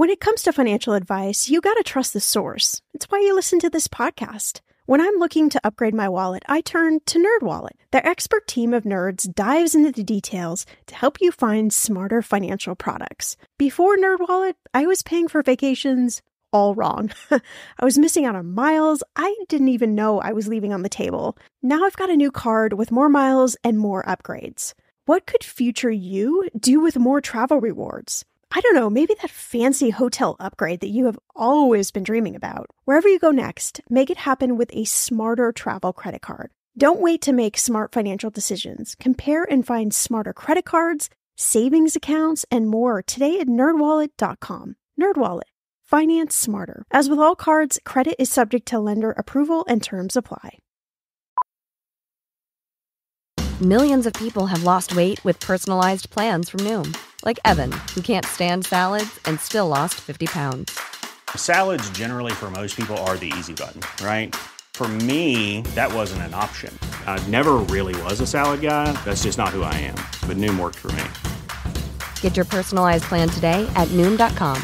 When it comes to financial advice, you got to trust the source. It's why you listen to this podcast. When I'm looking to upgrade my wallet, I turn to NerdWallet. Their expert team of nerds dives into the details to help you find smarter financial products. Before NerdWallet, I was paying for vacations all wrong. I was missing out on miles I didn't even know I was leaving on the table. Now I've got a new card with more miles and more upgrades. What could future you do with more travel rewards? I don't know, maybe that fancy hotel upgrade that you have always been dreaming about. Wherever you go next, make it happen with a smarter travel credit card. Don't wait to make smart financial decisions. Compare and find smarter credit cards, savings accounts, and more today at nerdwallet.com. NerdWallet. Finance smarter. As with all cards, credit is subject to lender approval and terms apply. Millions of people have lost weight with personalized plans from Noom. Like Evan, who can't stand salads and still lost 50 pounds. Salads generally for most people are the easy button, right? For me, that wasn't an option. I never really was a salad guy. That's just not who I am. But Noom worked for me. Get your personalized plan today at Noom.com.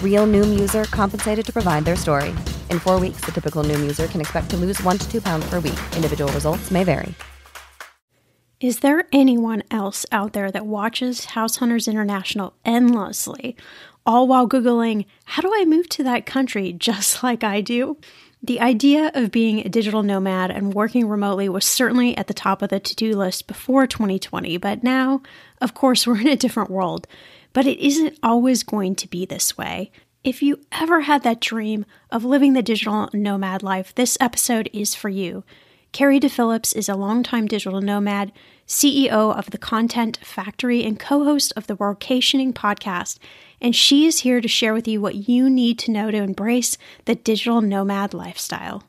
Real Noom user compensated to provide their story. In 4 weeks, the typical Noom user can expect to lose 1 to 2 pounds per week. Individual results may vary. Is there anyone else out there that watches House Hunters International endlessly, all while Googling, how do I move to that country just like I do? The idea of being a digital nomad and working remotely was certainly at the top of the to-do list before 2020, but now, of course, we're in a different world. But it isn't always going to be this way. If you ever had that dream of living the digital nomad life, this episode is for you. Kari DePhillips is a longtime digital nomad, CEO of The Content Factory, and co-host of the Workationing podcast, and she is here to share with you what you need to know to embrace the digital nomad lifestyle.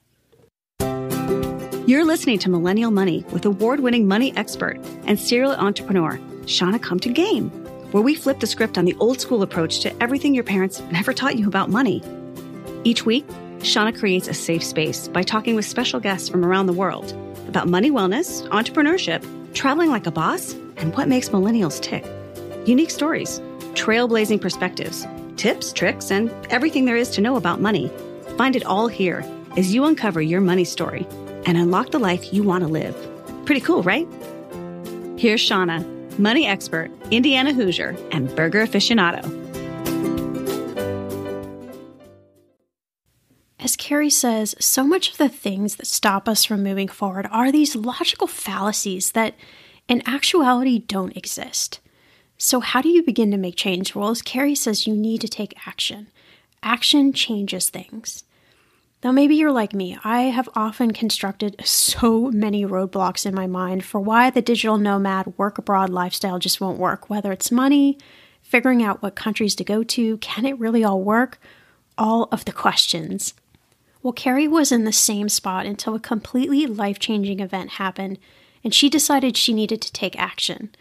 You're listening to Millennial Money with award-winning money expert and serial entrepreneur, Shauna Come to Game, where we flip the script on the old-school approach to everything your parents never taught you about money. Each week, Shauna creates a safe space by talking with special guests from around the world about money wellness, entrepreneurship, traveling like a boss, and what makes millennials tick. Unique stories, trailblazing perspectives, tips, tricks, and everything there is to know about money. Find it all here as you uncover your money story and unlock the life you want to live. Pretty cool, right? Here's Shauna, money expert, Indiana Hoosier, and burger aficionado. As Kari says, so much of the things that stop us from moving forward are these logical fallacies that in actuality don't exist. So how do you begin to make change? Well, as Kari says, you need to take action. Action changes things. Now, maybe you're like me. I have often constructed so many roadblocks in my mind for why the digital nomad work abroad lifestyle just won't work, whether it's money, figuring out what countries to go to, can it really all work? All of the questions. Well, Kari was in the same spot until a completely life-changing event happened, and she decided she needed to take action.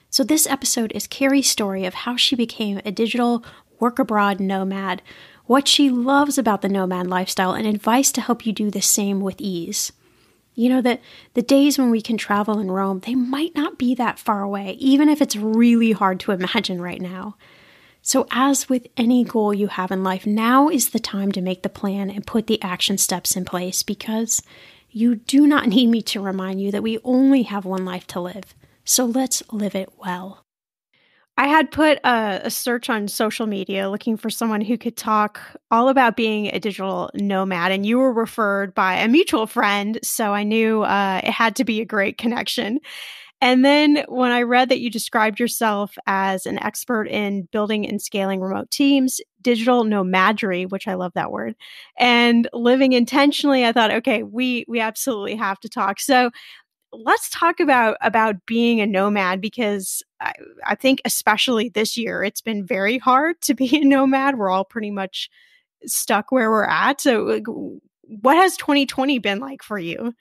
So this episode is Kari's story of how she became a digital work-abroad nomad, what she loves about the nomad lifestyle, and advice to help you do the same with ease. You know, that the days when we can travel and roam, they might not be that far away, even if it's really hard to imagine right now. So as with any goal you have in life, now is the time to make the plan and put the action steps in place, because you do not need me to remind you that we only have one life to live. So let's live it well. I had put a search on social media looking for someone who could talk all about being a digital nomad, and you were referred by a mutual friend, so I knew it had to be a great connection. And then when I read that you described yourself as an expert in building and scaling remote teams, digital nomadry, which I love that word, and living intentionally, I thought, okay, we absolutely have to talk. So let's talk about being a nomad, because I think especially this year, it's been very hard to be a nomad. We're all pretty much stuck where we're at. So what has 2020 been like for you?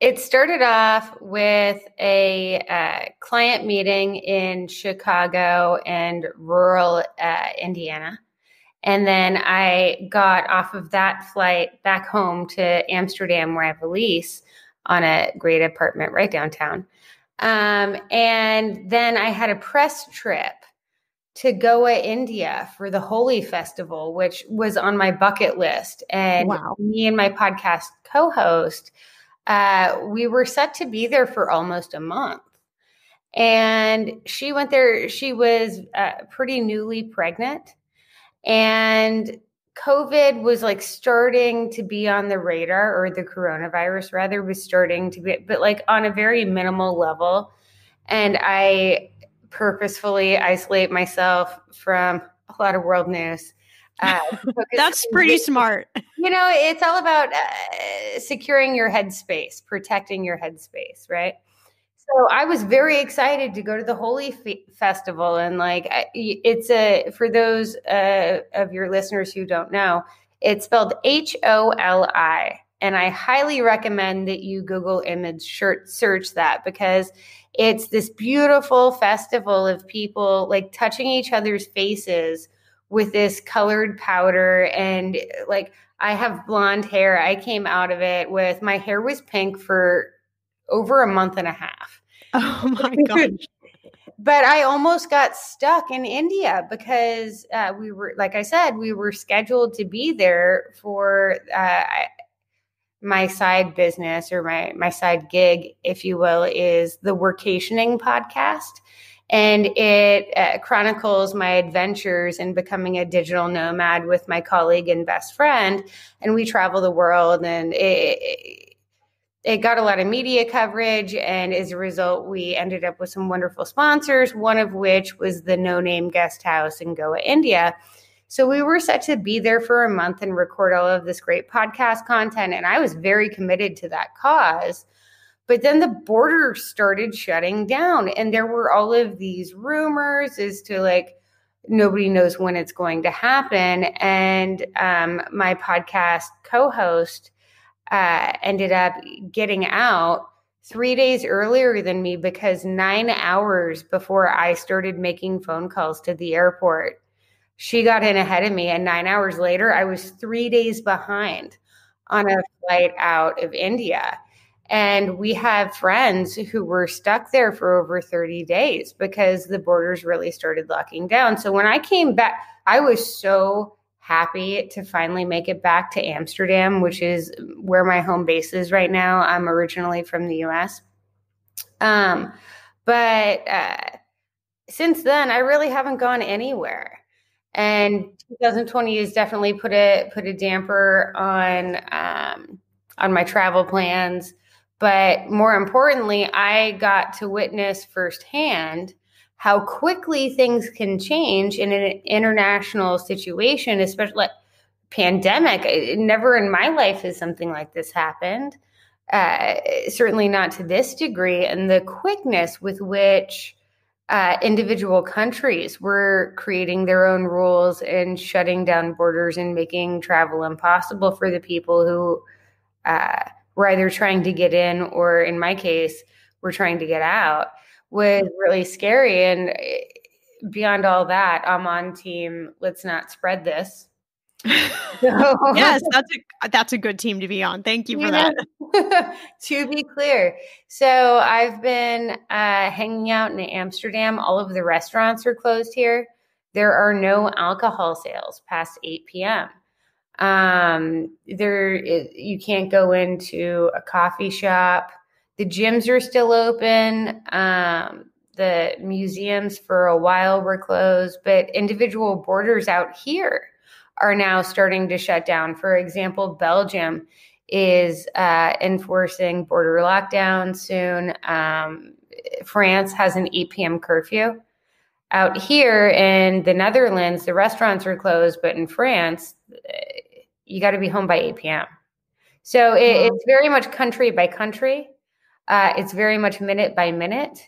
It started off with a client meeting in Chicago and rural Indiana. And then I got off of that flight back home to Amsterdam, where I have a lease on a great apartment right downtown. And then I had a press trip to Goa, India for the Holi Festival, which was on my bucket list. And Wow. me and my podcast co-host, we were set to be there for almost a month. And she went there. She was pretty newly pregnant. And COVID was like starting to be on the radar, or the coronavirus rather was starting to be, but like on a very minimal level. And I purposefully isolate myself from a lot of world news. That's pretty smart. It's all about securing your headspace, protecting your headspace, right? So I was very excited to go to the Holi Festival. And for those of your listeners who don't know, it's spelled Holi. And I highly recommend that you Google image search that, because it's this beautiful festival of people like touching each other's faces with this colored powder. And like, I have blonde hair. I came out of it with, my hair was pink for over a month and a half. Oh my gosh. But I almost got stuck in India because we were, like I said, we were scheduled to be there for my side business, or my side gig, if you will, is the Workationing podcast. And it chronicles my adventures in becoming a digital nomad with my colleague and best friend. And we travel the world, and it got a lot of media coverage. And as a result, we ended up with some wonderful sponsors, one of which was the No Name Guest House in Goa, India. So we were set to be there for a month and record all of this great podcast content. And I was very committed to that cause. But then the border started shutting down, and there were all of these rumors as to like, nobody knows when it's going to happen. And my podcast co-host ended up getting out 3 days earlier than me, because 9 hours before I started making phone calls to the airport, she got in ahead of me. And 9 hours later, I was 3 days behind on a flight out of India. And we have friends who were stuck there for over 30 days because the borders really started locking down. So when I came back, I was so happy to finally make it back to Amsterdam, which is where my home base is right now. I'm originally from the US. But since then, I really haven't gone anywhere. And 2020 has definitely put a damper on my travel plans. But more importantly, I got to witness firsthand how quickly things can change in an international situation, especially like pandemic. Never in my life has something like this happened. Certainly not to this degree. And the quickness with which individual countries were creating their own rules and shutting down borders and making travel impossible for the people who were either trying to get in, or in my case, were trying to get out, was really scary. And beyond all that, I'm on team, let's not spread this. Yes, that's a good team to be on. Thank you for that. To be clear. So I've been hanging out in Amsterdam. All of the restaurants are closed here. There are no alcohol sales past 8 p.m. You can't go into a coffee shop. The gyms are still open. The museums for a while were closed, but individual borders out here are now starting to shut down. For example, Belgium is enforcing border lockdown soon. France has an 8 p.m. curfew. Out here in the Netherlands, the restaurants are closed, but in France, you got to be home by 8 p.m. So it's very much country by country. It's very much minute by minute.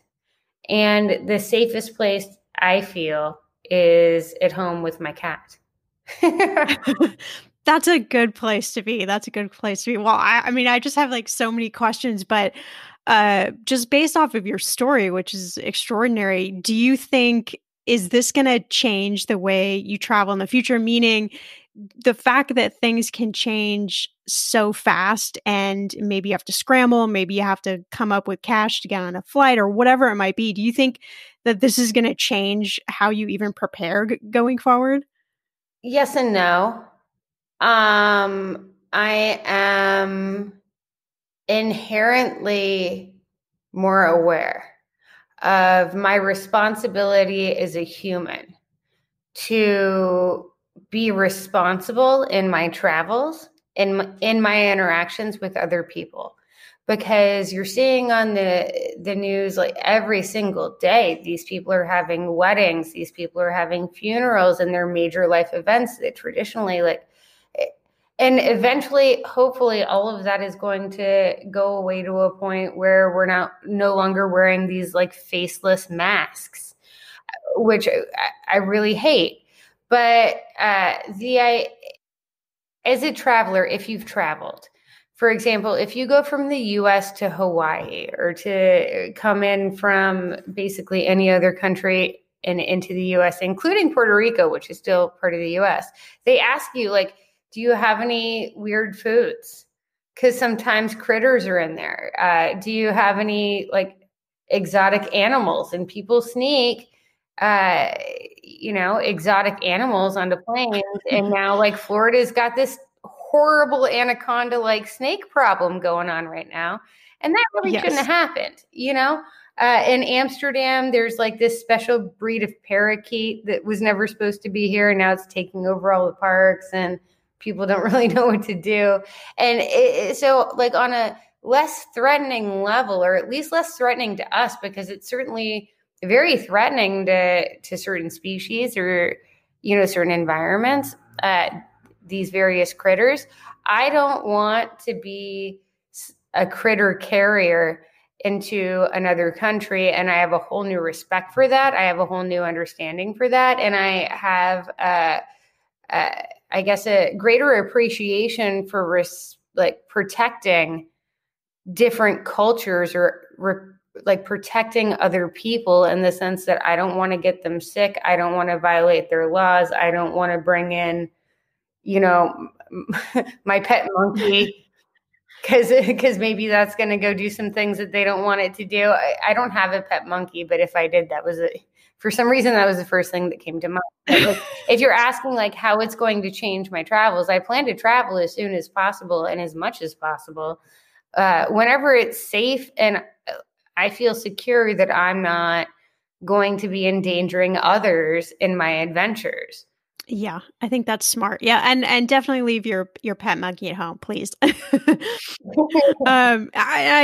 And the safest place I feel is at home with my cat. That's a good place to be. That's a good place to be. Well, I mean, I just have like so many questions, but just based off of your story, which is extraordinary, do you think, is this going to change the way you travel in the future? Meaning, the fact that things can change so fast and maybe you have to scramble, maybe you have to come up with cash to get on a flight or whatever it might be. Do you think that this is going to change how you even prepare going forward? Yes and no. I am inherently more aware of my responsibility as a human to be responsible in my travels, in my interactions with other people, because you're seeing on the news like every single day, these people are having weddings, these people are having funerals, and their major life events that traditionally and eventually, hopefully, all of that is going to go away to a point where we're no longer wearing these like faceless masks, which I really hate. But as a traveler, if you've traveled, for example, if you go from the US to Hawaii or to come in from basically any other country and into the US, including Puerto Rico, which is still part of the US, they ask you like, do you have any weird foods? Because sometimes critters are in there. Do you have any like exotic animals? And people sneak, exotic animals onto planes. And now like Florida's got this horrible anaconda-like snake problem going on right now. And that really shouldn't have happened, In Amsterdam, there's like this special breed of parakeet that was never supposed to be here. And now it's taking over all the parks and people don't really know what to do. And so like on a less threatening level, or at least less threatening to us, because it's certainly very threatening to certain species or, certain environments, these various critters. I don't want to be a critter carrier into another country. And I have a whole new respect for that. I have a whole new understanding for that. And I have, I guess, a greater appreciation for protecting different cultures or protecting other people in the sense that I don't want to get them sick. I don't want to violate their laws. I don't want to bring in, my pet monkey because maybe that's going to go do some things that they don't want it to do. I don't have a pet monkey, but if I did, for some reason, that was the first thing that came to mind. If you're asking like how it's going to change my travels, I plan to travel as soon as possible and as much as possible, whenever it's safe and I feel secure that I'm not going to be endangering others in my adventures. Yeah, I think that's smart. Yeah, and definitely leave your pet monkey at home, please. I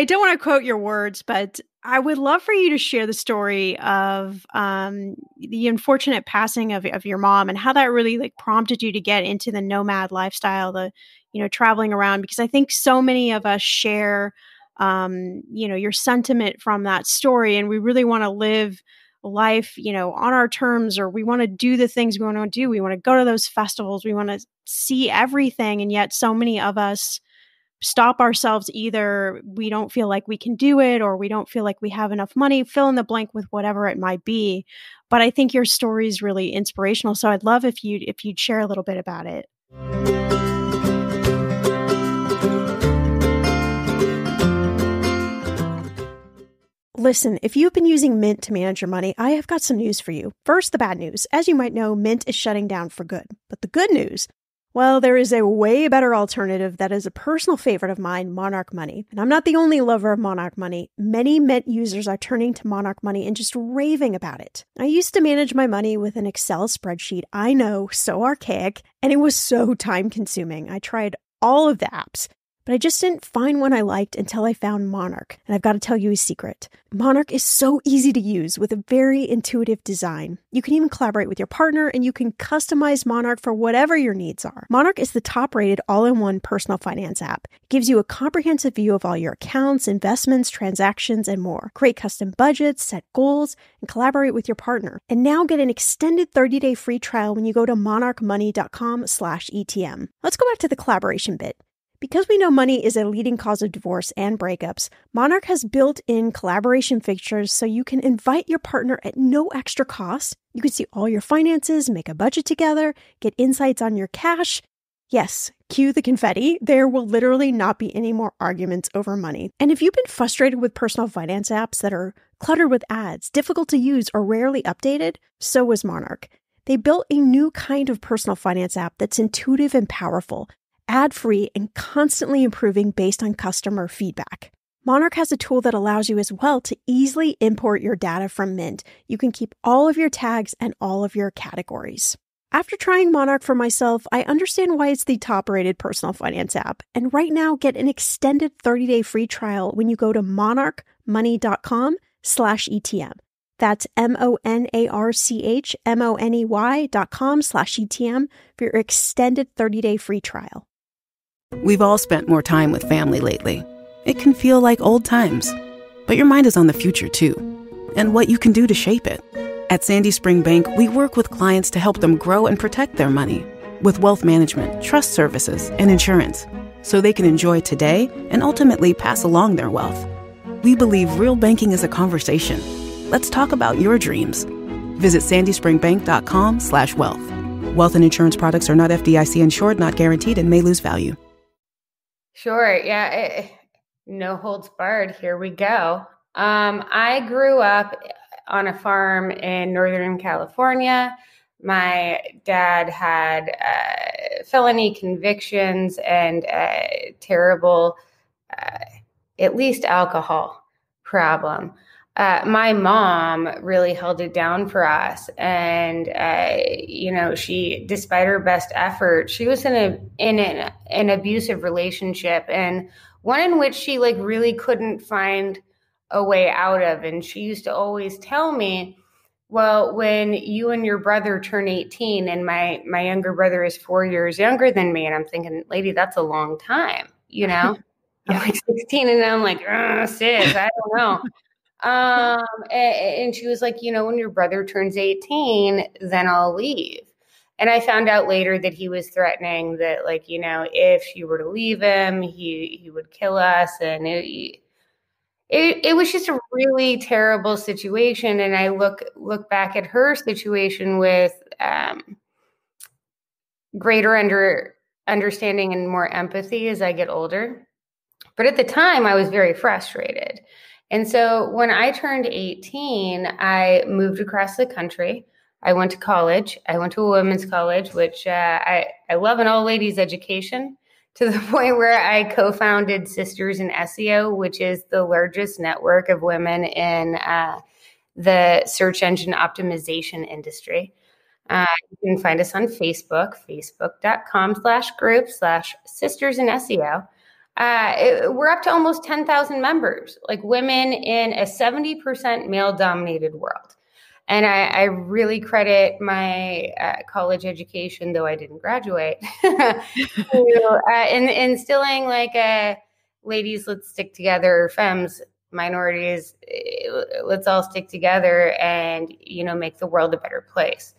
don't want to quote your words, but I would love for you to share the story of the unfortunate passing of your mom and how that really like prompted you to get into the nomad lifestyle, the traveling around, because I think so many of us share your sentiment from that story, and we really want to live life, on our terms, or we want to do the things we want to do. We want to go to those festivals. We want to see everything. And yet so many of us stop ourselves. Either we don't feel like we can do it, or we don't feel like we have enough money, fill in the blank with whatever it might be. But I think your story is really inspirational. So I'd love if you'd share a little bit about it. Listen, if you've been using Mint to manage your money, I have got some news for you. First, the bad news. As you might know, Mint is shutting down for good. But the good news, well, there is a way better alternative that is a personal favorite of mine, Monarch Money. And I'm not the only lover of Monarch Money. Many Mint users are turning to Monarch Money and just raving about it. I used to manage my money with an Excel spreadsheet. I know, so archaic, and it was so time-consuming. I tried all of the apps, but I just didn't find one I liked until I found Monarch. And I've got to tell you a secret. Monarch is so easy to use with a very intuitive design. You can even collaborate with your partner, and you can customize Monarch for whatever your needs are. Monarch is the top-rated all-in-one personal finance app. It gives you a comprehensive view of all your accounts, investments, transactions, and more. Create custom budgets, set goals, and collaborate with your partner. And now get an extended 30-day free trial when you go to monarchmoney.com/ETM. Let's go back to the collaboration bit. Because we know money is a leading cause of divorce and breakups, Monarch has built-in collaboration features so you can invite your partner at no extra cost. You can see all your finances, make a budget together, get insights on your cash. Yes, cue the confetti. There will literally not be any more arguments over money. And if you've been frustrated with personal finance apps that are cluttered with ads, difficult to use, or rarely updated, so was Monarch. They built a new kind of personal finance app that's intuitive and powerful, ad-free, and constantly improving based on customer feedback. Monarch has a tool that allows you as well to easily import your data from Mint. You can keep all of your tags and all of your categories. After trying Monarch for myself, I understand why it's the top-rated personal finance app. And right now, get an extended 30-day free trial when you go to monarchmoney.com/ETM. That's monarchmoney.com/ETM for your extended 30-day free trial. We've all spent more time with family lately. It can feel like old times, but your mind is on the future too, and what you can do to shape it. At Sandy Spring Bank, we work with clients to help them grow and protect their money with wealth management, trust services, and insurance, so they can enjoy today and ultimately pass along their wealth. We believe real banking is a conversation. Let's talk about your dreams. Visit sandyspringbank.com/wealth. Wealth and insurance products are not FDIC insured, not guaranteed, and may lose value. Sure. Yeah. No holds barred. Here we go. I grew up on a farm in Northern California. My dad had felony convictions and terrible, at least alcohol problem. My mom really held it down for us. And, she, despite her best effort, she was in an abusive relationship, and one in which she really couldn't find a way out of. And she used to always tell me, well, when you and your brother turn 18, and my younger brother is 4 years younger than me. And I'm thinking, lady, that's a long time, I'm like 16 and I'm like, sis, I don't know. And she was like, when your brother turns 18, then I'll leave. And I found out later that he was threatening that, if she were to leave him, he would kill us. And it was just a really terrible situation. And I look back at her situation with greater understanding and more empathy as I get older. But at the time, I was very frustrated. And so when I turned 18, I moved across the country. I went to college. I went to a women's college, which I love an all-ladies education, to the point where I co-founded Sisters in SEO, which is the largest network of women in the search engine optimization industry. You can find us on Facebook, facebook.com/group/Sisters in SEO. We're up to almost 10,000 members, women in a 70% male-dominated world. And I really credit my college education, though I didn't graduate, in instilling ladies, let's stick together, femmes, minorities, let's all stick together and, make the world a better place.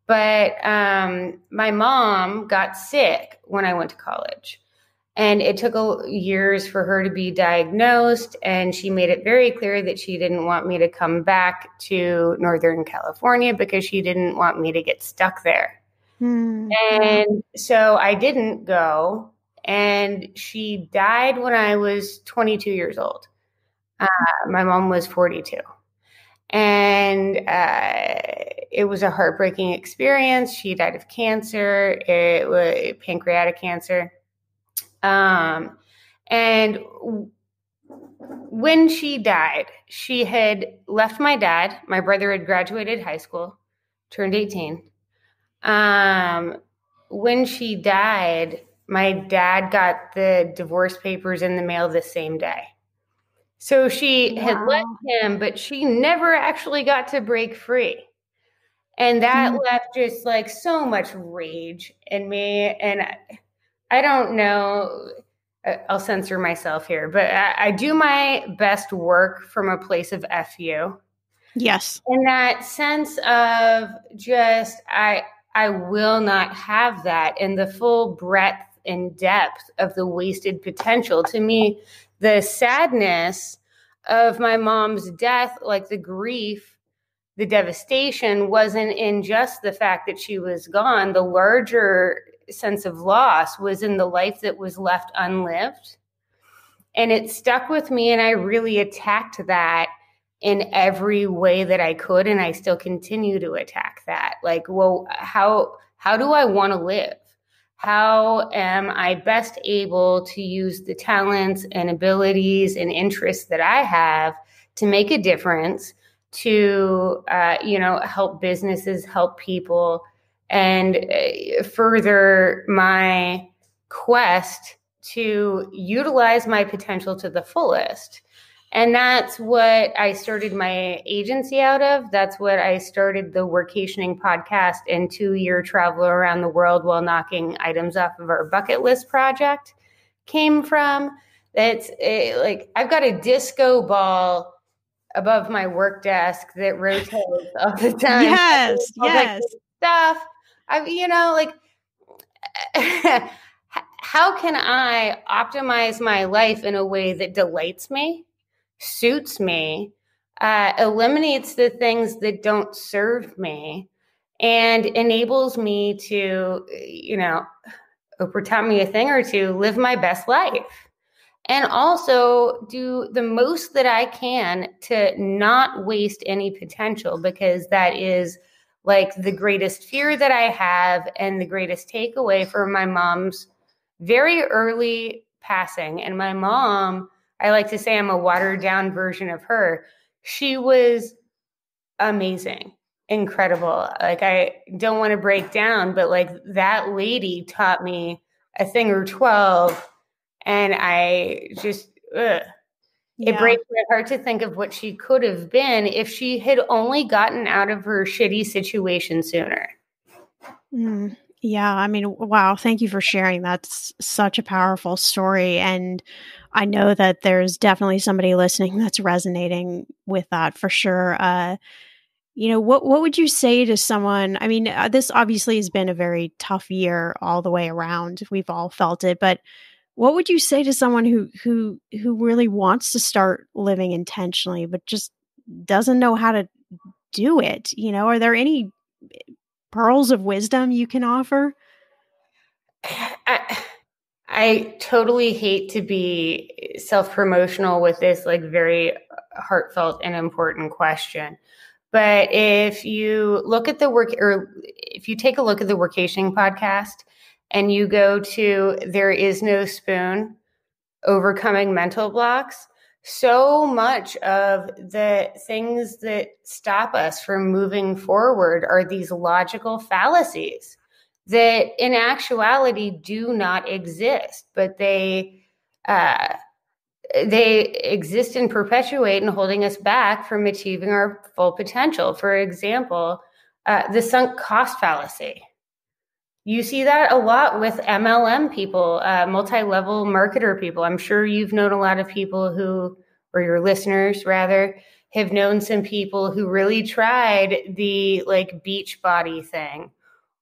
But my mom got sick when I went to college. And it took years for her to be diagnosed, and she made it very clear that she didn't want me to come back to Northern California because she didn't want me to get stuck there. And so I didn't go, and she died when I was 22 years old. My mom was 42. And it was a heartbreaking experience. She died of cancer. It was pancreatic cancer. And when she died, she had left my dad. My brother had graduated high school, turned 18. When she died, my dad got the divorce papers in the mail the same day. So she had left him, but she never actually got to break free. And that left just so much rage in me. And I don't know, I'll censor myself here, but I do my best work from a place of FU. Yes. And that sense of just, I will not have that in the full breadth and depth of the wasted potential. To me, the sadness of my mom's death, like the grief, the devastation, wasn't in just the fact that she was gone. The larger sense of loss was in the life that was left unlived. And it stuck with me, and I really attacked that in every way that I could, and I still continue to attack that. Like, well, how do I want to live? How am I best able to use the talents and abilities and interests that I have to make a difference, to help businesses, help people, and further my quest to utilize my potential to the fullest. And that's what I started my agency out of. That's what I started the Workationing podcast and 2-year travel around the world while knocking items off of our bucket list project came from. That's like, I've got a disco ball above my work desk that rotates all the time. Yes. Stuff. How can I optimize my life in a way that delights me, suits me, eliminates the things that don't serve me, and enables me to, Oprah taught me a thing or two, live my best life. And also do the most that I can to not waste any potential, because that is like the greatest fear that I have and the greatest takeaway from my mom's very early passing. And my mom, I like to say I'm a watered down version of her. She was amazing, incredible. Like, I don't want to break down, but like, that lady taught me a thing or 12. And I just, It breaks my heart to think of what she could have been if she had only gotten out of her shitty situation sooner. Yeah. I mean, wow. Thank you for sharing. That's such a powerful story. And I know that there's definitely somebody listening that's resonating with that for sure. What would you say to someone? I mean, this obviously has been a very tough year all the way around. We've all felt it, but what would you say to someone who really wants to start living intentionally, but just doesn't know how to do it? Are there any pearls of wisdom you can offer? I totally hate to be self-promotional with this like very heartfelt and important question. But if you look at if you take a look at the Workationing podcast and you go to There Is No Spoon, Overcoming Mental Blocks, so much of the things that stop us from moving forward are these logical fallacies that in actuality do not exist, but they exist and perpetuate and holding us back from achieving our full potential. For example, the sunk cost fallacy. You see that a lot with MLM people, multi-level marketer people. I'm sure you've known a lot of people or your listeners rather, have known some people who really tried the like beach body thing,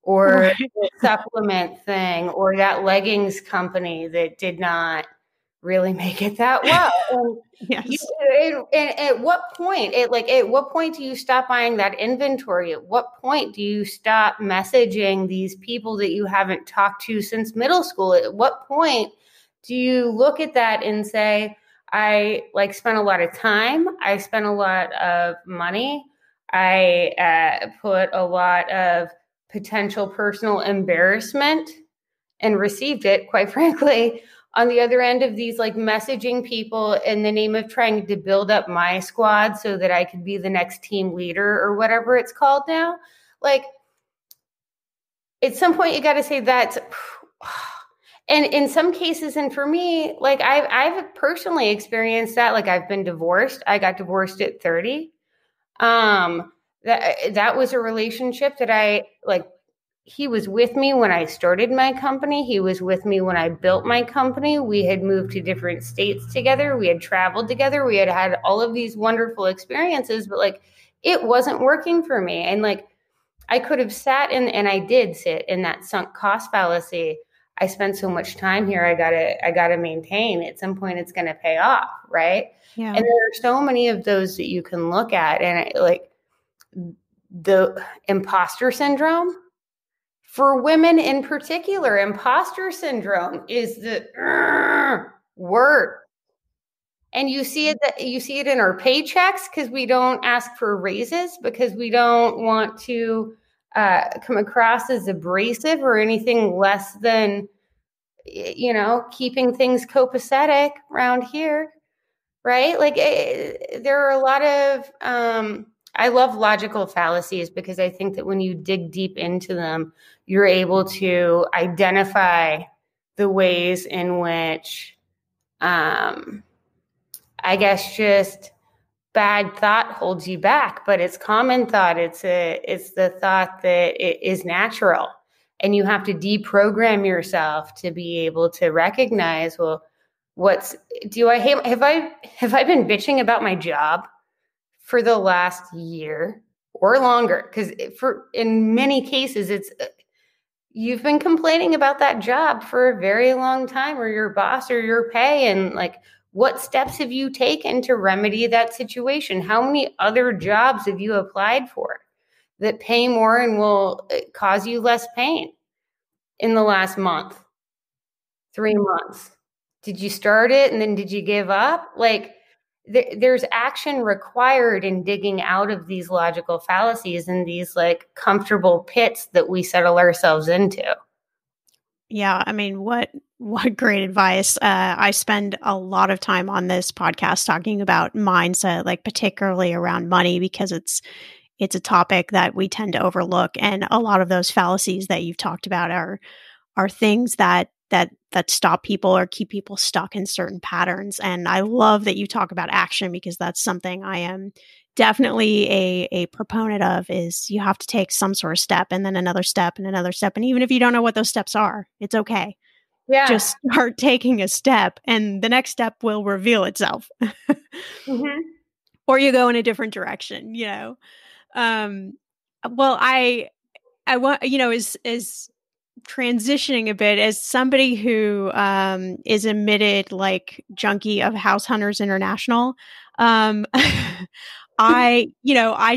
or the supplement thing, or that leggings company that did not really make it that well. Yes. And at what point, at what point do you stop buying that inventory? At what point do you stop messaging these people that you haven't talked to since middle school? At what point do you look at that and say, I spent a lot of time, I spent a lot of money, I put a lot of potential personal embarrassment and received it, quite frankly, on the other end of these like messaging people in the name of trying to build up my squad so that I could be the next team leader or whatever it's called now. Like, at some point you got to say that's, and in some cases, and for me, like I've personally experienced that. Like, I've been divorced. I got divorced at 30. That was a relationship that he was with me when I started my company. He was with me when I built my company. We had moved to different states together. We had traveled together. We had all of these wonderful experiences, but like, it wasn't working for me. And like, I could have sat in, and I did sit in that sunk cost fallacy. I spent so much time here. I gotta maintain. At some point, it's going to pay off, right? Yeah. And there are so many of those that you can look at, and like the imposter syndrome for women in particular. Imposter syndrome is the word, and you see it in our paychecks because we don't ask for raises because we don't want to come across as abrasive or anything less than, keeping things copacetic around here, right? Like there are a lot of, I love logical fallacies because I think that when you dig deep into them, you're able to identify the ways in which, I guess, just bad thought holds you back, but it's common thought. It's the thought that it is natural, and you have to deprogram yourself to be able to recognize, well, have I been bitching about my job for the last year or longer? Because in many cases, it's you've been complaining about that job for a very long time, or your boss or your pay, and like, what steps have you taken to remedy that situation? How many other jobs have you applied for that pay more and will cause you less pain in the last month, 3 months? Did you start it and then did you give up? Like, there's action required in digging out of these logical fallacies and these like comfortable pits that we settle ourselves into. Yeah, I mean, what great advice. I spend a lot of time on this podcast talking about mindset, like particularly around money, because it's a topic that we tend to overlook, and a lot of those fallacies that you've talked about are things that stop people or keep people stuck in certain patterns. And I love that you talk about action, because that's something I am definitely a proponent of. Is you have to take some sort of step, and then another step, and another step. And even if you don't know what those steps are, it's okay. Yeah. Just start taking a step, and the next step will reveal itself. Mm-hmm. Or you go in a different direction, Well, I want, is transitioning a bit, as somebody who is admitted like junkie of House Hunters International. I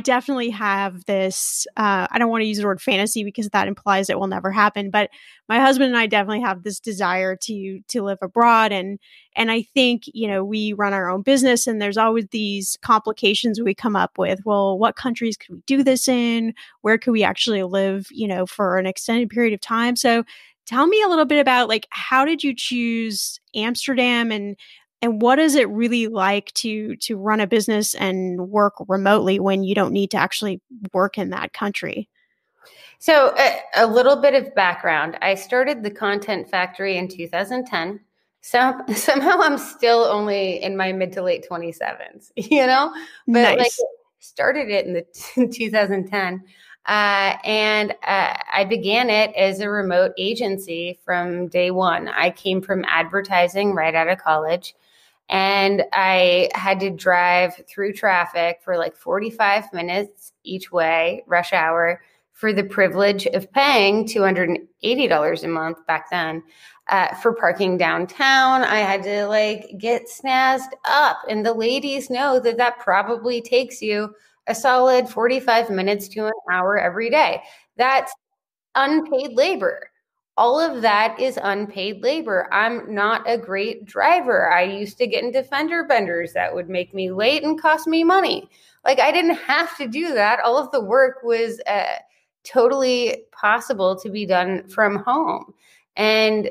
definitely have this, I don't want to use the word fantasy because that implies it will never happen, but my husband and I definitely have this desire to live abroad. And I think, we run our own business, and there's always these complications we come up with. Well, what countries could we do this in? Where could we actually live, for an extended period of time? So tell me a little bit about, like, how did you choose Amsterdam, and what is it really like to run a business and work remotely when you don't need to actually work in that country? So a little bit of background. I started the Content Factory in 2010. Somehow I'm still only in my mid to late 27s, but nice. Like started it in 2010. And I began it as a remote agency from day one. I came from advertising right out of college, and I had to drive through traffic for like 45 minutes each way, rush hour, for the privilege of paying $280 a month back then for parking downtown. I had to like get snazzed up, and the ladies know that probably takes you a solid 45 minutes to an hour every day. That's unpaid labor. All of that is unpaid labor. I'm not a great driver. I used to get into fender benders that would make me late and cost me money. Like, I didn't have to do that. All of the work was totally possible to be done from home. And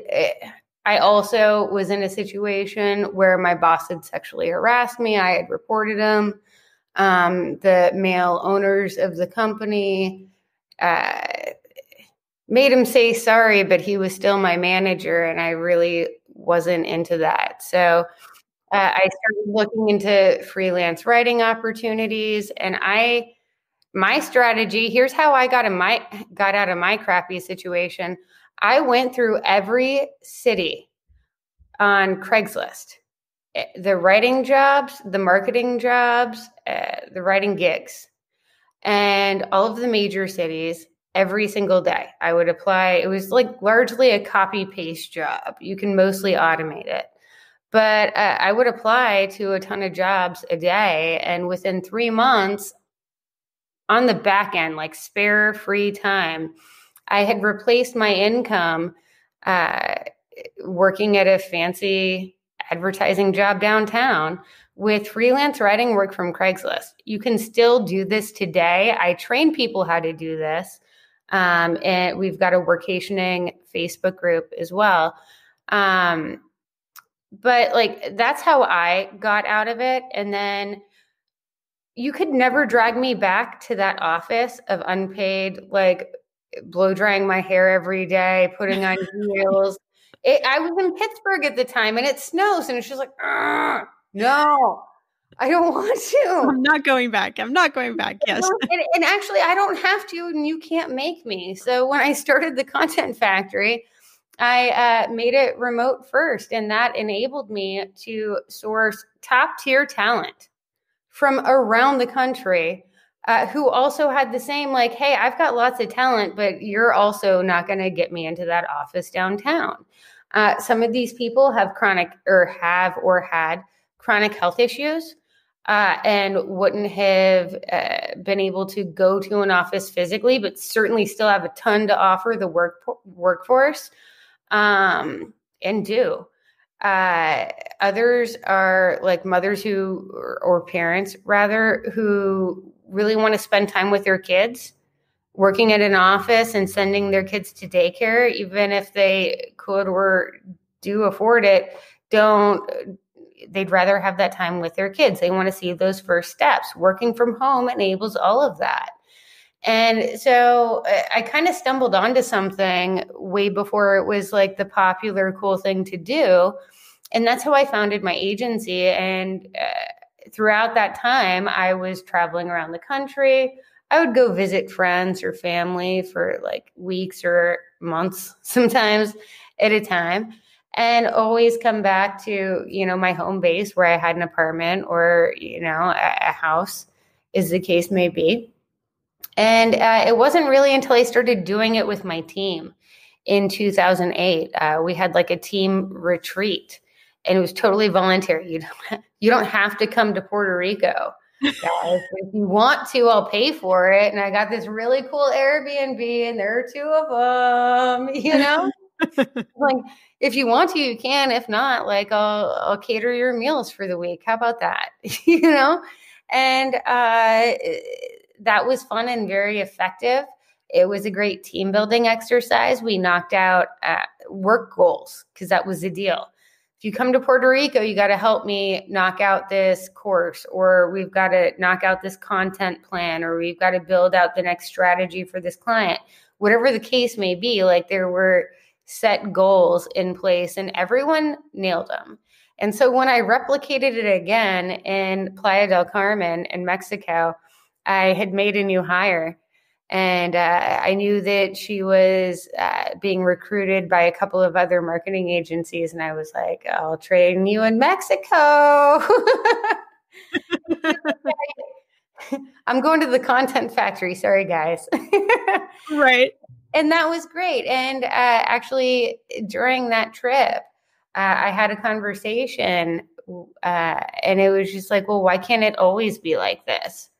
I also was in a situation where my boss had sexually harassed me. I had reported him. The male owners of the company made him say sorry, but he was still my manager, and I really wasn't into that. So I started looking into freelance writing opportunities, and my strategy, here's how I got out of my crappy situation. I went through every city on Craigslist, the writing jobs, the marketing jobs, the writing gigs, and all of the major cities. every single day. I would apply. It was like largely a copy paste job. You can mostly automate it. But I would apply to a ton of jobs a day. And within 3 months, on the back end, like spare free time, I had replaced my income working at a fancy advertising job downtown with freelance writing work from Craigslist. You can still do this today. I train people how to do this. And we've got a Workationing Facebook group as well. But like, that's how I got out of it. And then you could never drag me back to that office of unpaid, like blow drying my hair every day, putting on heels. I was in Pittsburgh at the time and it snows. And it's just like, no, I don't want to. I'm not going back. I'm not going back. Yes. And actually, I don't have to, and you can't make me. So when I started the Content Factory, I made it remote first, and that enabled me to source top tier talent from around the country who also had the same, like, hey, I've got lots of talent, but you're also not going to get me into that office downtown. Some of these people have had chronic health issues and wouldn't have been able to go to an office physically, but certainly still have a ton to offer the workforce. And do. Others are like mothers or parents rather, who really want to spend time with their kids, working at an office and sending their kids to daycare, even if they could or do afford it, they'd rather have that time with their kids. They want to see those first steps. Working from home enables all of that. And so I kind of stumbled onto something way before it was like the popular, cool thing to do. And that's how I founded my agency. And throughout that time, I was traveling around the country. I would go visit friends or family for like weeks or months, sometimes at a time, and always come back to, my home base where I had an apartment or, a house, as the case may be. And it wasn't really until I started doing it with my team in 2008. We had like a team retreat, and it was totally voluntary. You don't have to come to Puerto Rico, guys. If you want to, I'll pay for it. And I got this really cool Airbnb, and there are 2 of them. Like, if you want to, you can. If not, like, I'll cater your meals for the week. How about that? And that was fun and very effective. It was a great team building exercise. We knocked out work goals because that was the deal. If you come to Puerto Rico, you got to help me knock out this course, or we've got to knock out this content plan, or we've got to build out the next strategy for this client. Whatever the case may be, like, there were set goals in place and everyone nailed them. And so when I replicated it again in Playa del Carmen in Mexico, I had made a new hire, and I knew that she was being recruited by a couple of other marketing agencies. And I was like, I'll train you in Mexico. I'm going to the Content Factory. Sorry, guys. Right. And that was great. And actually, during that trip, I had a conversation, and it was just like, well, why can't it always be like this?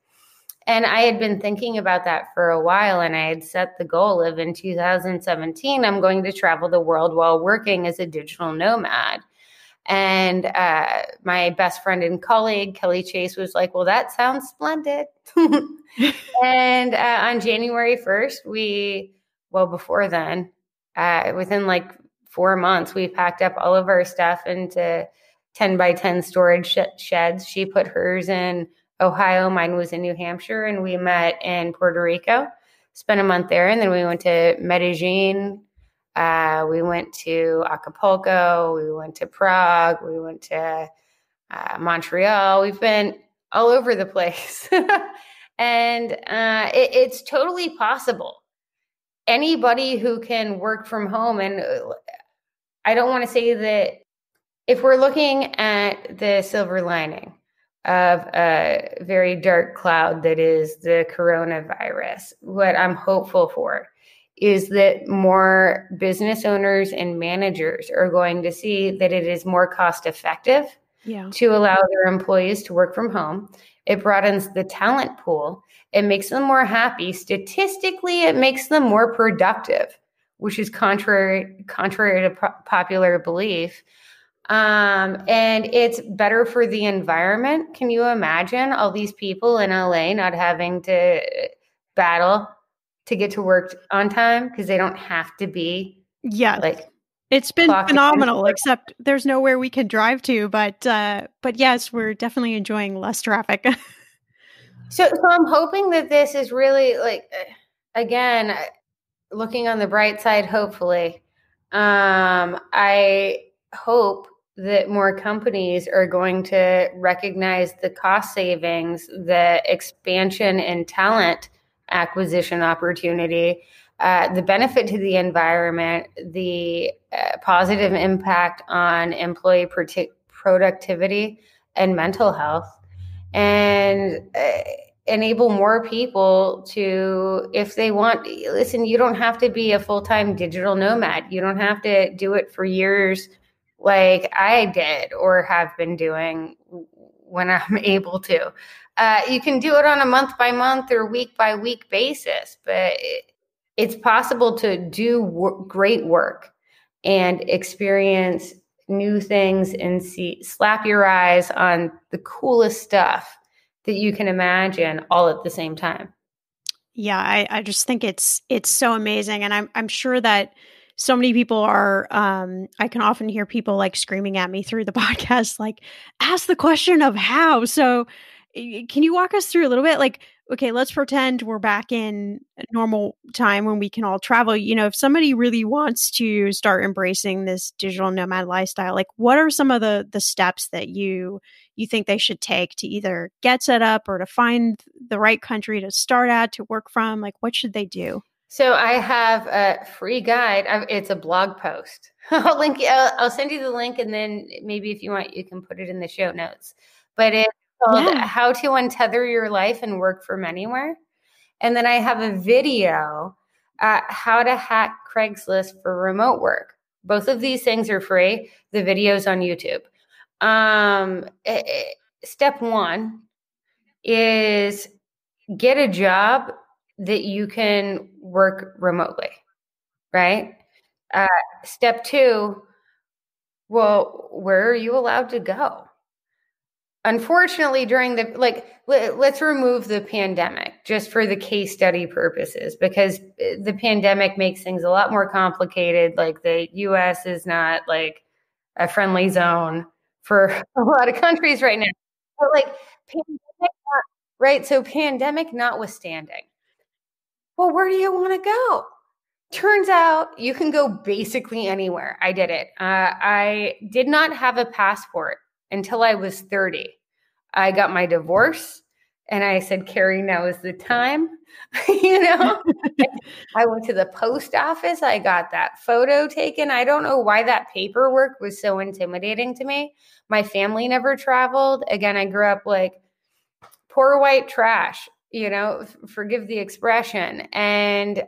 And I had been thinking about that for a while, and I had set the goal of, in 2017, I'm going to travel the world while working as a digital nomad. And my best friend and colleague, Kelly Chase, was like, well, that sounds splendid. And on January 1st, before then, within like 4 months, we packed up all of our stuff into 10 by 10 storage sheds. She put hers in Ohio, mine was in New Hampshire, and we met in Puerto Rico, spent a month there. And then we went to Medellin. We went to Acapulco. We went to Prague. We went to Montreal. We've been all over the place. And it's totally possible. Anybody who can work from home, and I don't want to say that if we're looking at the silver lining, of a very dark cloud that is the coronavirus. What I'm hopeful for is that more business owners and managers are going to see that it is more cost effective to allow their employees to work from home. It broadens the talent pool. It makes them more happy. Statistically, it makes them more productive, which is contrary to popular belief. And it's better for the environment. Can you imagine all these people in LA not having to battle to get to work on time because they don't have to be like it's been phenomenal, except there's nowhere we can drive to, but yes, we're definitely enjoying less traffic. So I'm hoping that this is really like, again, looking on the bright side, hopefully. I hope that more companies are going to recognize the cost savings, the expansion in talent acquisition opportunity, the benefit to the environment, the positive impact on employee productivity and mental health, and enable more people to, if they want, listen, you don't have to be a full-time digital nomad. You don't have to do it for years like I did or have been doing when I'm able to. You can do it on a month-by-month or week-by-week basis, but it's possible to do great work and experience new things and slap your eyes on the coolest stuff that you can imagine all at the same time. Yeah, I just think it's so amazing. And I'm sure that so many people are, I can often hear people like screaming at me through the podcast, like, ask the question of how. So can you walk us through a little bit? Like, okay, let's pretend we're back in normal time when we can all travel. You know, if somebody really wants to start embracing this digital nomad lifestyle, like what are some of the steps that you think they should take to either get set up or to find the right country to start at, to work from? Like, what should they do? So I have a free guide. It's a blog post. I'll send you the link, and then maybe if you want, you can put it in the show notes. But it's called How to Untether Your Life and Work from Anywhere. And then I have a video, How to Hack Craigslist for Remote Work. Both of these things are free. The video's on YouTube. Step one is get a job that you can work remotely, right? Step two, well, where are you allowed to go? Unfortunately, during let's remove the pandemic just for the case study purposes, because the pandemic makes things a lot more complicated. Like the US is not like a friendly zone for a lot of countries right now. But like pandemic, right? So pandemic notwithstanding, well, where do you want to go? Turns out you can go basically anywhere. I did it. I did not have a passport until I was 30. I got my divorce and I said, Kari, now is the time. I went to the post office. I got that photo taken. I don't know why that paperwork was so intimidating to me. My family never traveled. Again, I grew up like poor white trash, forgive the expression. And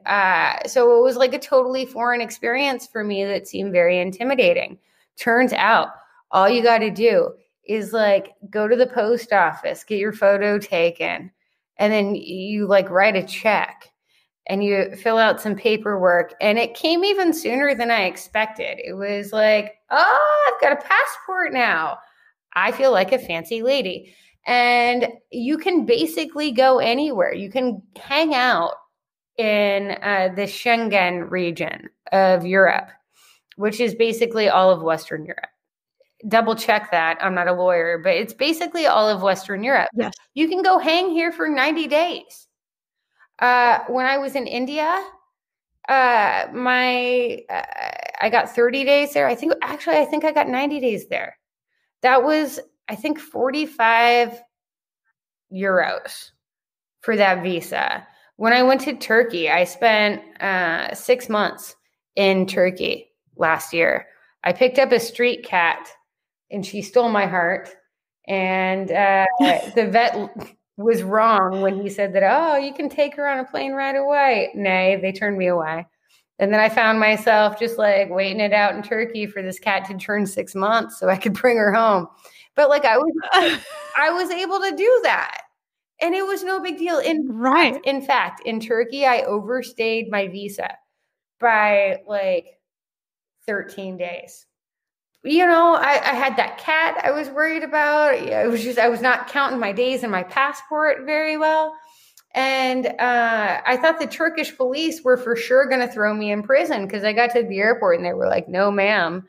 so it was like a totally foreign experience for me that seemed very intimidating. Turns out all you got to do is like go to the post office, get your photo taken, and then you like write a check and you fill out some paperwork. And it came even sooner than I expected. It was like, oh, I've got a passport now. I feel like a fancy lady. And you can basically go anywhere. You can hang out in the Schengen region of Europe, which is basically all of Western Europe. Double check that. I'm not a lawyer, but it's basically all of Western Europe. Yes. You can go hang here for 90 days. When I was in India, I got 30 days there. I think I got 90 days there. That was, I think, 45 euros for that visa. When I went to Turkey, I spent 6 months in Turkey last year. I picked up a street cat and she stole my heart. And the vet was wrong when he said that, oh, you can take her on a plane right away. Nay, they turned me away. And then I found myself just like waiting it out in Turkey for this cat to turn 6 months so I could bring her home. But like I was able to do that. And it was no big deal. In fact, in Turkey, I overstayed my visa by like 13 days. I had that cat I was worried about. It was just, I was not counting my days in my passport very well. And I thought the Turkish police were for sure going to throw me in prison because I got to the airport and they were like, no, ma'am,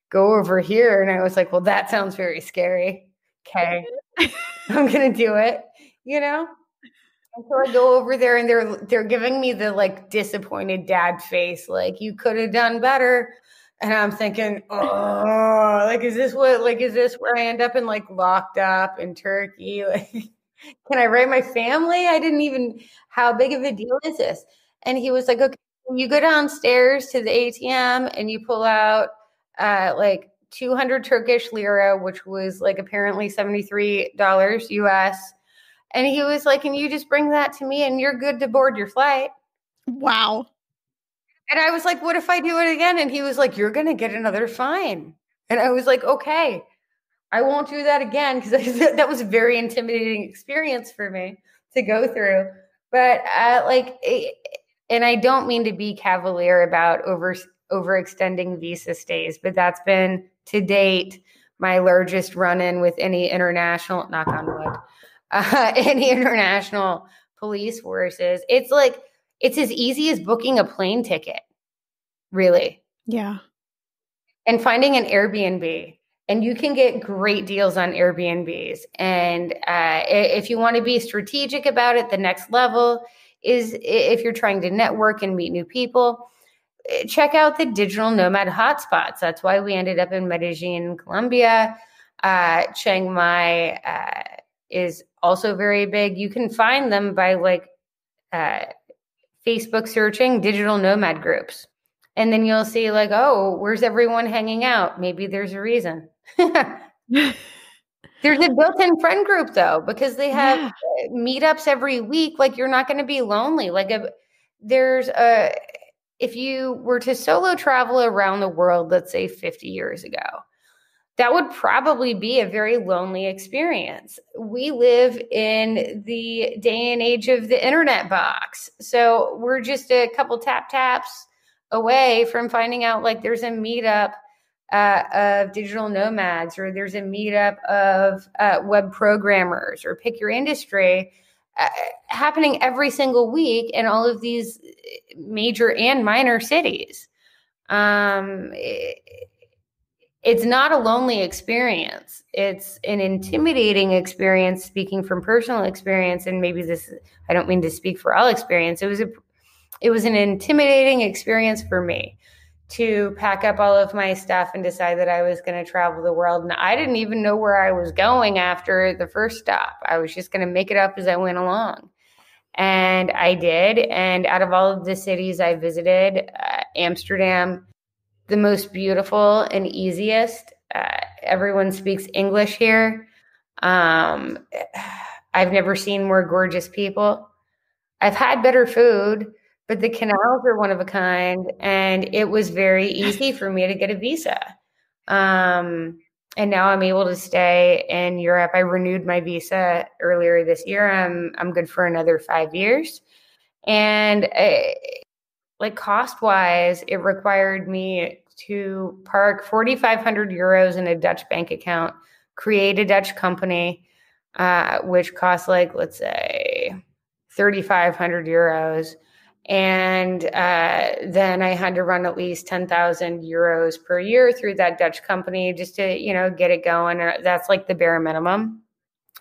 go over here. And I was like, well, that sounds very scary. Okay, I'm going to do it, And so I go over there and they're giving me the like disappointed dad face, like you could have done better. And I'm thinking, oh, like, is this where I end up in like locked up in Turkey? Like, can I write my family? How big of a deal is this? And he was like, okay, you go downstairs to the ATM and you pull out like 200 Turkish lira, which was like apparently $73 US. And he was like, and you just bring that to me and you're good to board your flight. Wow. And I was like, what if I do it again? And he was like, you're going to get another fine. And I was like, okay, I won't do that again. Because that was a very intimidating experience for me to go through. But and I don't mean to be cavalier about overextending visa stays, but that's been to date my largest run-in with any international, knock on wood, any international police forces. It's as easy as booking a plane ticket, really. Yeah. And finding an Airbnb. And you can get great deals on Airbnbs. And if you want to be strategic about it, the next level is if you're trying to network and meet new people, check out the digital nomad hotspots. That's why we ended up in Medellin, Colombia. Chiang Mai is also very big. You can find them by Facebook searching digital nomad groups. And then you'll see like, oh, where's everyone hanging out? Maybe there's a reason. There's a built-in friend group though, because they have meetups every week. Like you're not going to be lonely. If you were to solo travel around the world, let's say 50 years ago, that would probably be a very lonely experience. We live in the day and age of the internet box. So we're just a couple taps away from finding out like there's a meetup of digital nomads, or there's a meetup of web programmers, or pick your industry, happening every single week in all of these major and minor cities. It's not a lonely experience. It's an intimidating experience, speaking from personal experience. And maybe I don't mean to speak for all experience. It was an intimidating experience for me to pack up all of my stuff and decide that I was going to travel the world. And I didn't even know where I was going after the first stop. I was just going to make it up as I went along. And I did. And out of all of the cities I visited, Amsterdam, the most beautiful and easiest. Everyone speaks English here. I've never seen more gorgeous people. I've had better food, but the canals are one of a kind, and it was very easy for me to get a visa. And now I'm able to stay in Europe. I renewed my visa earlier this year. I'm good for another 5 years. And cost-wise, it required me to park 4,500 euros in a Dutch bank account, create a Dutch company, which costs let's say 3,500 euros. And then I had to run at least 10,000 euros per year through that Dutch company just to, get it going. That's like the bare minimum.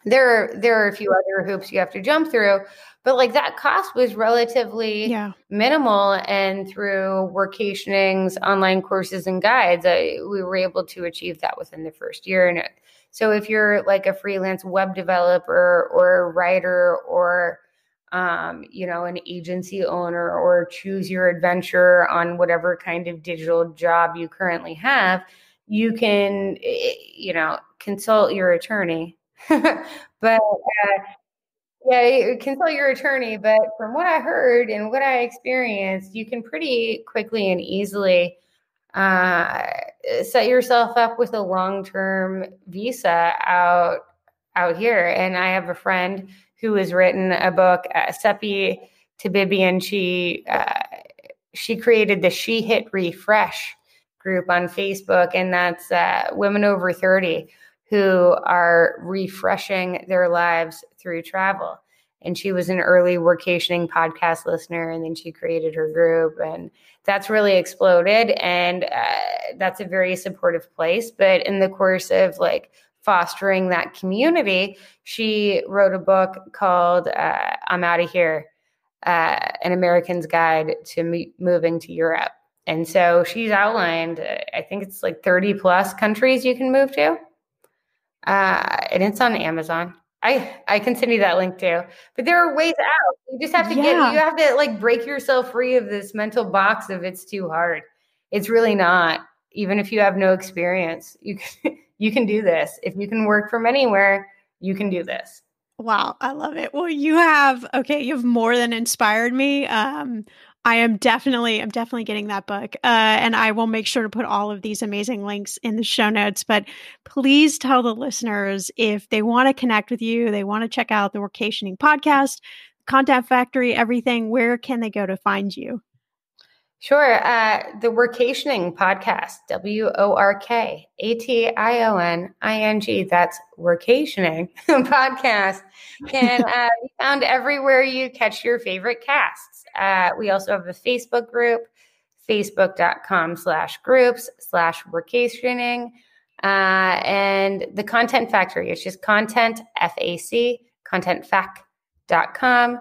There are a few other hoops you have to jump through, but that cost was relatively minimal. And through Workationing's online courses and guides, we were able to achieve that within the first year. And so if you're like a freelance web developer or a writer or, an agency owner, or choose your adventure on whatever kind of digital job you currently have, you can, consult your attorney. But consult your attorney. But from what I heard and what I experienced, you can pretty quickly and easily set yourself up with a long-term visa out here. And I have a friend who has written a book, Seppi Tabibian. She created the She Hit Refresh group on Facebook, and that's women over 30 who are refreshing their lives through travel. And she was an early Workationing podcast listener, and then she created her group, and that's really exploded. And that's a very supportive place. But in the course of fostering that community, she wrote a book called I'm Out of Here, An American's Guide to Moving to Europe. And so she's outlined, I think it's 30 plus countries you can move to. And it's on Amazon. I can send you that link too. But there are ways out. You just have to you have to break yourself free of this mental box of it's too hard. It's really not. Even if you have no experience, you can do this. If you can work from anywhere, you can do this. Wow, I love it. Well, you've more than inspired me. I'm definitely getting that book. And I will make sure to put all of these amazing links in the show notes. But please tell the listeners, if they want to connect with you, they want to check out the Workationing podcast, Content Factory, everything, where can they go to find you? Sure. The Workationing podcast, WORKATIONING, that's Workationing podcast, can be found everywhere you catch your favorite casts. We also have a Facebook group, facebook.com/groups/Workationing, and the Content Factory. It's just content, FAC, contentfac.com.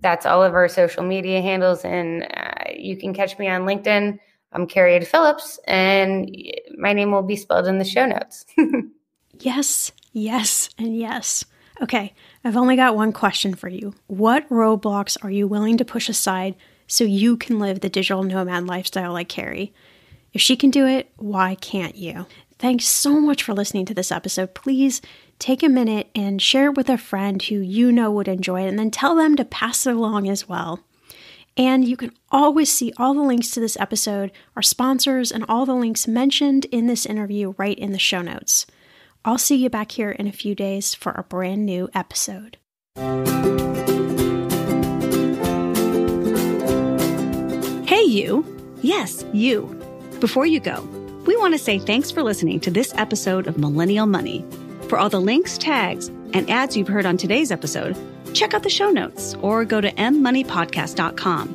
That's all of our social media handles, and you can catch me on LinkedIn. I'm Kari DePhillips, and my name will be spelled in the show notes. Yes, and yes. Okay, I've only got one question for you. What roadblocks are you willing to push aside so you can live the digital nomad lifestyle like Kari? If she can do it, why can't you? Thanks so much for listening to this episode. Please take a minute and share it with a friend who you know would enjoy it, and then tell them to pass it along as well. And you can always see all the links to this episode, our sponsors, and all the links mentioned in this interview right in the show notes. I'll see you back here in a few days for a brand new episode. Hey, you. Yes, you. Before you go, we want to say thanks for listening to this episode of Millennial Money. For all the links, tags, and ads you've heard on today's episode, check out the show notes or go to mmoneypodcast.com,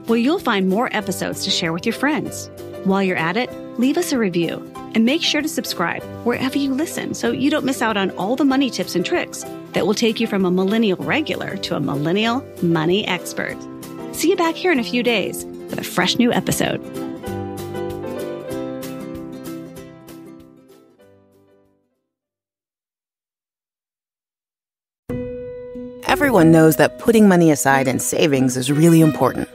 where you'll find more episodes to share with your friends. While you're at it, leave us a review and make sure to subscribe wherever you listen so you don't miss out on all the money tips and tricks that will take you from a millennial regular to a millennial money expert. See you back here in a few days with a fresh new episode. Everyone knows that putting money aside in savings is really important.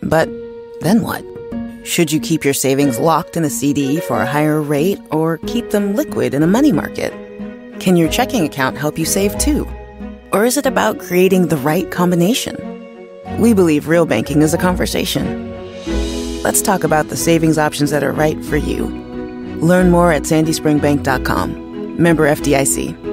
But then what? Should you keep your savings locked in a CD for a higher rate or keep them liquid in a money market? Can your checking account help you save too? Or is it about creating the right combination? We believe real banking is a conversation. Let's talk about the savings options that are right for you. Learn more at sandyspringbank.com. Member FDIC.